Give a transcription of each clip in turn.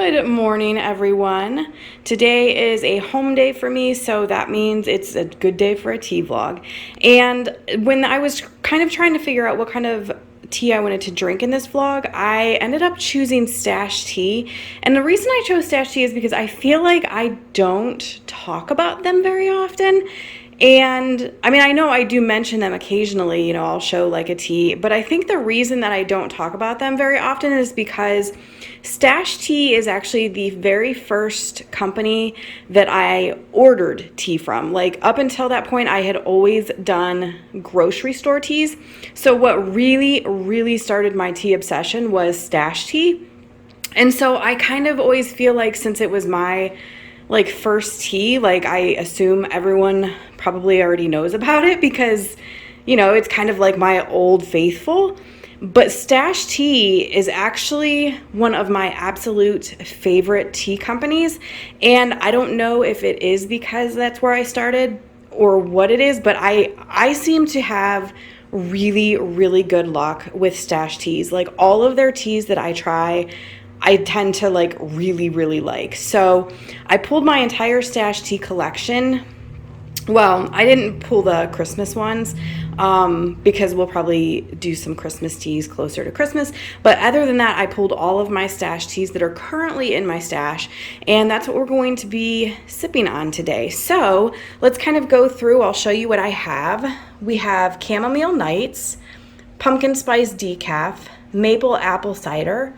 Good morning, everyone. Today is a home day for me, so that means it's a good day for a tea vlog. And when I was kind of trying to figure out what kind of tea I wanted to drink in this vlog, I ended up choosing Stash tea. And the reason I chose Stash tea is because I feel like I don't talk about them very often. And I mean, I know I do mention them occasionally, you know, I'll show like a tea, but I think the reason that I don't talk about them very often is because Stash Tea is actually the very first company that I ordered tea from. Like up until that point, I had always done grocery store teas. So what really started my tea obsession was Stash Tea. And so I kind of always feel like since it was my like first tea, like I assume everyone probably already knows about it because, you know, it's kind of like my old faithful. But Stash Tea is actually one of my absolute favorite tea companies. And I don't know if it is because that's where I started or what it is, but I seem to have really good luck with Stash Teas. Like all of their teas that I try, I tend to like really like. So I pulled my entire Stash Tea collection. Well, I didn't pull the Christmas ones because we'll probably do some Christmas teas closer to Christmas. But other than that, I pulled all of my Stash teas that are currently in my stash, and that's what we're going to be sipping on today. So let's kind of go through. I'll show you what I have. We have Chamomile Nights, Pumpkin Spice Decaf, Maple Apple Cider,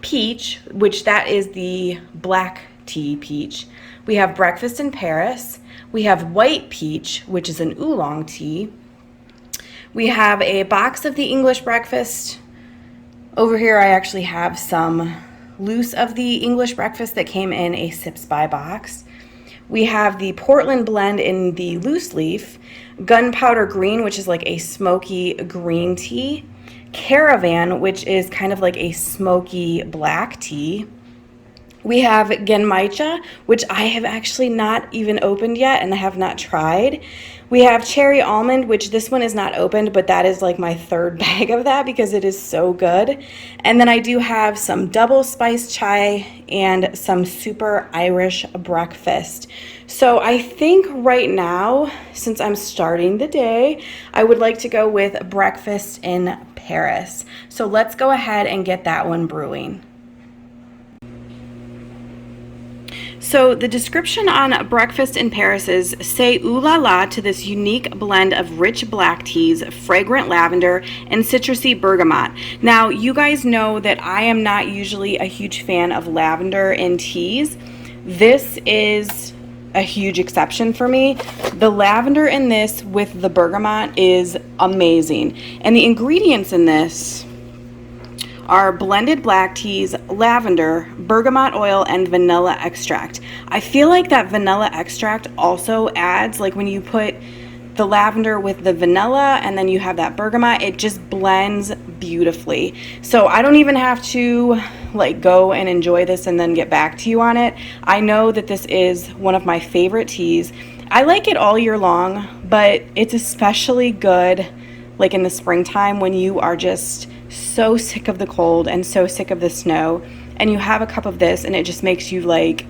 Peach, which that is the black tea peach. We have Breakfast in Paris. We have White Peach, which is an oolong tea. We have a box of the English breakfast. Over here I actually have some loose of the English breakfast that came in a Sips by box. We have the Portland blend in the loose leaf, Gunpowder Green, which is like a smoky green tea, Caravan, which is kind of like a smoky black tea. We have Genmaicha, which I have actually not even opened yet and I have not tried. We have Cherry Almond, which this one is not opened, but that is like my third bag of that because it is so good. And then I do have some double spice chai and some super Irish breakfast. So I think right now, since I'm starting the day, I would like to go with Breakfast in Paris. So let's go ahead and get that one brewing. So the description on Breakfast in Paris is, say ooh la la to this unique blend of rich black teas, fragrant lavender, and citrusy bergamot. Now, you guys know that I am not usually a huge fan of lavender in teas. This is a huge exception for me. The lavender in this with the bergamot is amazing. And the ingredients in this are blended black teas, lavender, bergamot oil, and vanilla extract. I feel like that vanilla extract also adds, like when you put the lavender with the vanilla and then you have that bergamot, it just blends beautifully. So I don't even have to like go and enjoy this and then get back to you on it. I know that this is one of my favorite teas. I like it all year long, but it's especially good like in the springtime when you are just so sick of the cold and so sick of the snow, and you have a cup of this and it just makes you like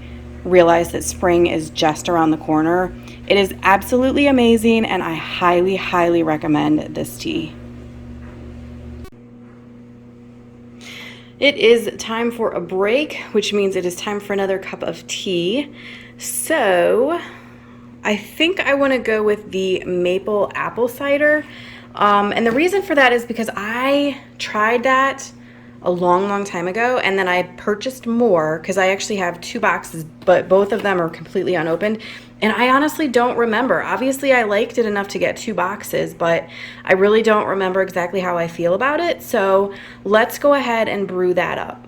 realize that spring is just around the corner. It is absolutely amazing and I highly recommend this tea. It is time for a break, which means it is time for another cup of tea. So I think I want to go with the maple apple cider. And the reason for that is because I tried that a long time ago and then I purchased more because I actually have 2 boxes, but both of them are completely unopened. And I honestly don't remember. Obviously, I liked it enough to get 2 boxes, but I really don't remember exactly how I feel about it. So let's go ahead and brew that up.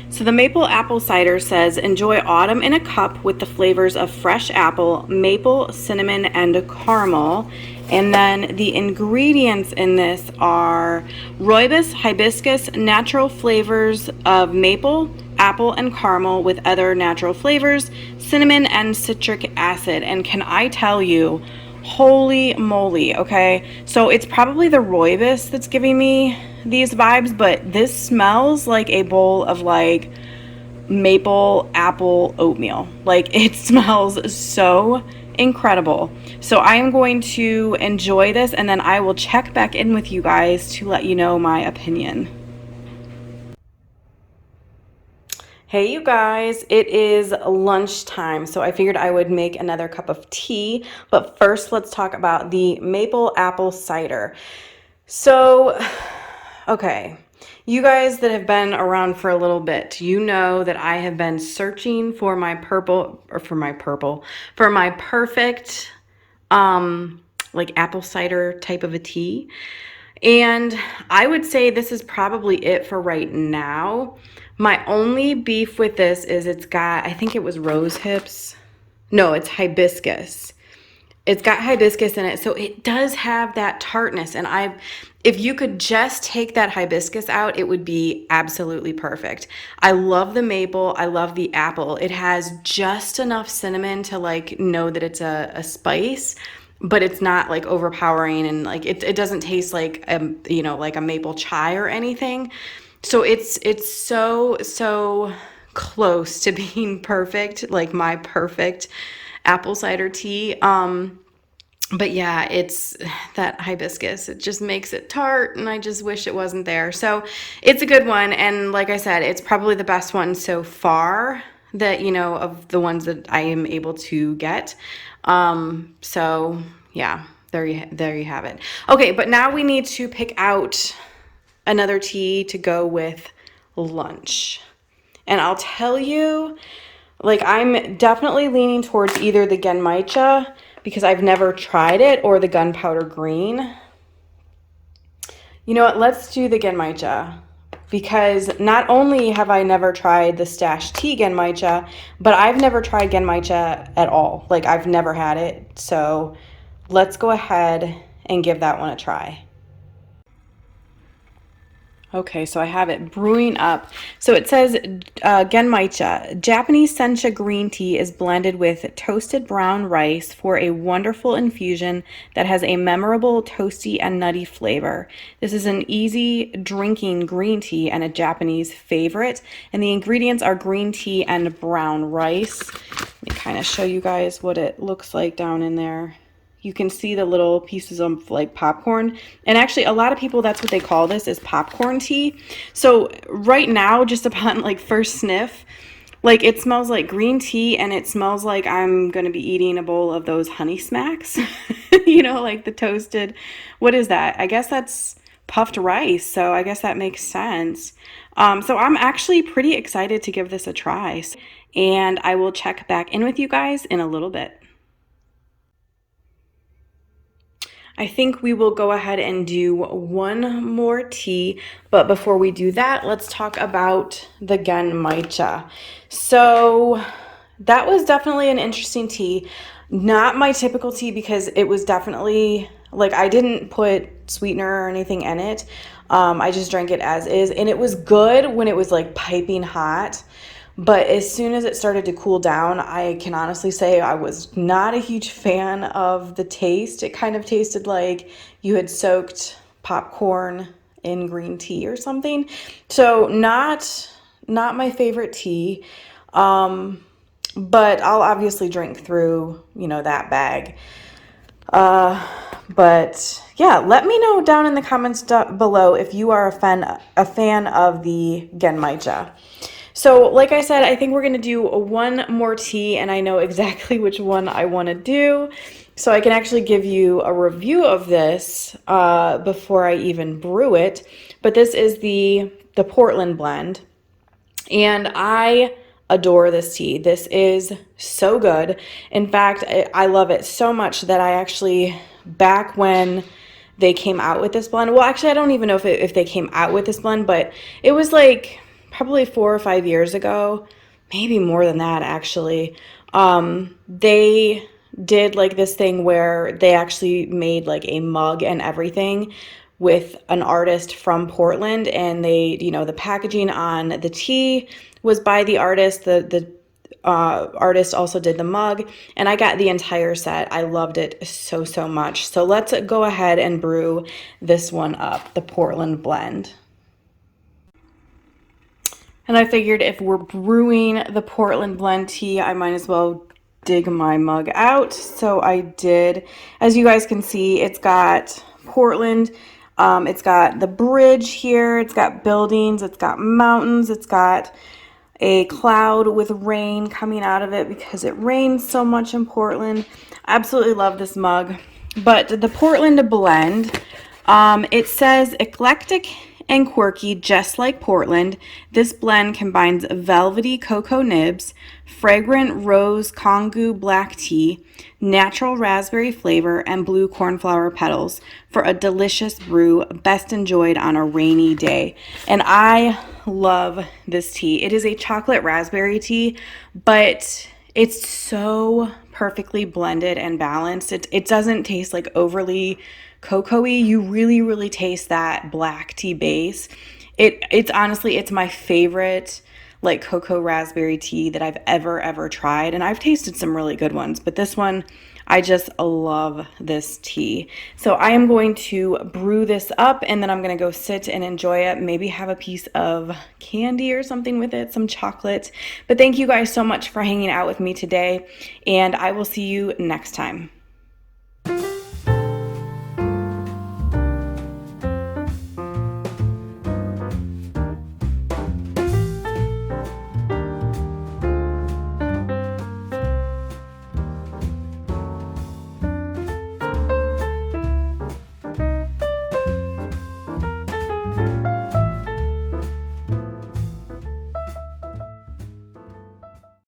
So the maple apple cider says, enjoy autumn in a cup with the flavors of fresh apple, maple, cinnamon, and caramel. And then the ingredients in this are rooibos, hibiscus, natural flavors of maple, apple, and caramel with other natural flavors, cinnamon, and citric acid. And can I tell you, Holy moly, okay? So it's probably the rooibos that's giving me these vibes, but this smells like a bowl of like maple apple oatmeal. Like it smells so incredible. So I am going to enjoy this and then I will check back in with you guys to let you know my opinion. Hey you guys, it is lunchtime, so I figured I would make another cup of tea, but first let's talk about the maple apple cider. So, okay, you guys that have been around for a little bit, you know that I have been searching for my for my perfect, like apple cider type of a tea. And I would say this is probably it for right now. My only beef with this is it's got, I think it was rose hips. No, it's hibiscus. It's got hibiscus in it, so it does have that tartness. And if you could just take that hibiscus out, it would be absolutely perfect. I love the maple. I love the apple. It has just enough cinnamon to like know that it's a spice, but it's not like overpowering, and like it doesn't taste like like a maple chai or anything. So it's so close to being perfect, like my perfect apple cider tea. But yeah, it's that hibiscus. It just makes it tart, and I just wish it wasn't there. So it's a good one, and like I said, it's probably the best one so far that, of the ones that I am able to get. So yeah, there you have it. Okay, but now we need to pick out another tea to go with lunch. And I'll tell you, like, I'm definitely leaning towards either the Genmaicha, because I've never tried it, or the gunpowder green. You know what? Let's do the Genmaicha, because not only have I never tried the Stash Tea Genmaicha, but I've never tried Genmaicha at all. Like, I've never had it. So let's go ahead and give that one a try. Okay, so I have it brewing up. So it says Genmaicha, Japanese sencha green tea is blended with toasted brown rice for a wonderful infusion that has a memorable toasty and nutty flavor. This is an easy drinking green tea and a Japanese favorite. And the ingredients are green tea and brown rice. Let me kind of show you guys what it looks like down in there. You can see the little pieces of like popcorn. And actually a lot of people, that's what they call this, is popcorn tea. So right now, just upon like first sniff, like it smells like green tea, and it smells like I'm going to be eating a bowl of those honey smacks, like the toasted, what is that? I guess that's puffed rice. So I guess that makes sense. So I'm actually pretty excited to give this a try. And I will check back in with you guys in a little bit. I think we will go ahead and do one more tea, but before we do that, let's talk about the Genmaicha. So that was definitely an interesting tea. Not my typical tea, because it was definitely, like, I didn't put sweetener or anything in it. I just drank it as is, and it was good when it was like piping hot. But as soon as it started to cool down, I can honestly say I was not a huge fan of the taste. It kind of tasted like you had soaked popcorn in green tea or something. So not my favorite tea. But I'll obviously drink through, that bag. But yeah, let me know down in the comments below if you are a fan of the Genmaicha. So like I said, I think we're going to do one more tea, and I know exactly which one I want to do. So I can actually give you a review of this before I even brew it. But this is the Portland blend, and I adore this tea. This is so good. In fact, I love it so much that I actually, back when they came out with this blend, well, actually, I don't even know if they came out with this blend, but it was like probably 4 or 5 years ago, maybe more than that actually. They did like this thing where they actually made like a mug and everything with an artist from Portland, and they, the packaging on the tea was by the artist, the artist also did the mug, and I got the entire set. I loved it so much. So let's go ahead and brew this one up, the Portland blend. And I figured if we're brewing the Portland blend tea, I might as well dig my mug out. So I did. As you guys can see, it's got Portland. It's got the bridge here. It's got buildings. It's got mountains. It's got a cloud with rain coming out of it because it rains so much in Portland. I absolutely love this mug. But the Portland blend, it says eclectic and quirky, just like Portland. This blend combines velvety cocoa nibs, fragrant rose Kongu black tea, natural raspberry flavor, and blue cornflower petals for a delicious brew best enjoyed on a rainy day. And I love this tea. It is a chocolate raspberry tea, but it's so perfectly blended and balanced. It doesn't taste like overly cocoa-y. You really taste that black tea base. It's honestly, it's my favorite like cocoa raspberry tea that I've ever tried, and I've tasted some really good ones, but this one, I just love this tea. So I am going to brew this up, and then I'm going to go sit and enjoy it, maybe have a piece of candy or something with it, some chocolate. But thank you guys so much for hanging out with me today, and I will see you next time.